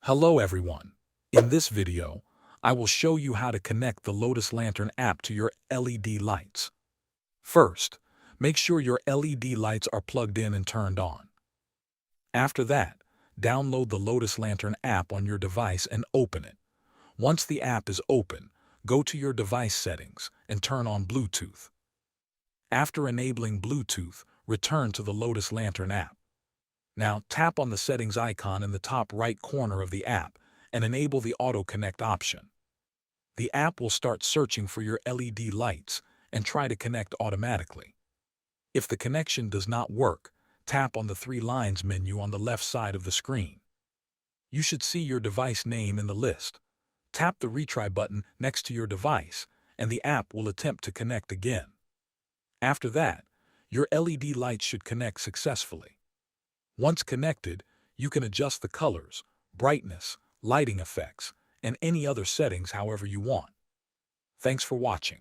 Hello everyone. In this video, I will show you how to connect the Lotus Lantern app to your LED lights. First, make sure your LED lights are plugged in and turned on. After that, download the Lotus Lantern app on your device and open it. Once the app is open, go to your device settings and turn on Bluetooth. After enabling Bluetooth, return to the Lotus Lantern app. Now tap on the settings icon in the top right corner of the app and enable the Auto Connect option. The app will start searching for your LED lights and try to connect automatically. If the connection does not work, tap on the three lines menu on the left side of the screen. You should see your device name in the list. Tap the retry button next to your device and the app will attempt to connect again. After that, your LED lights should connect successfully. Once connected, you can adjust the colors, brightness, lighting effects, and any other settings however you want. Thanks for watching.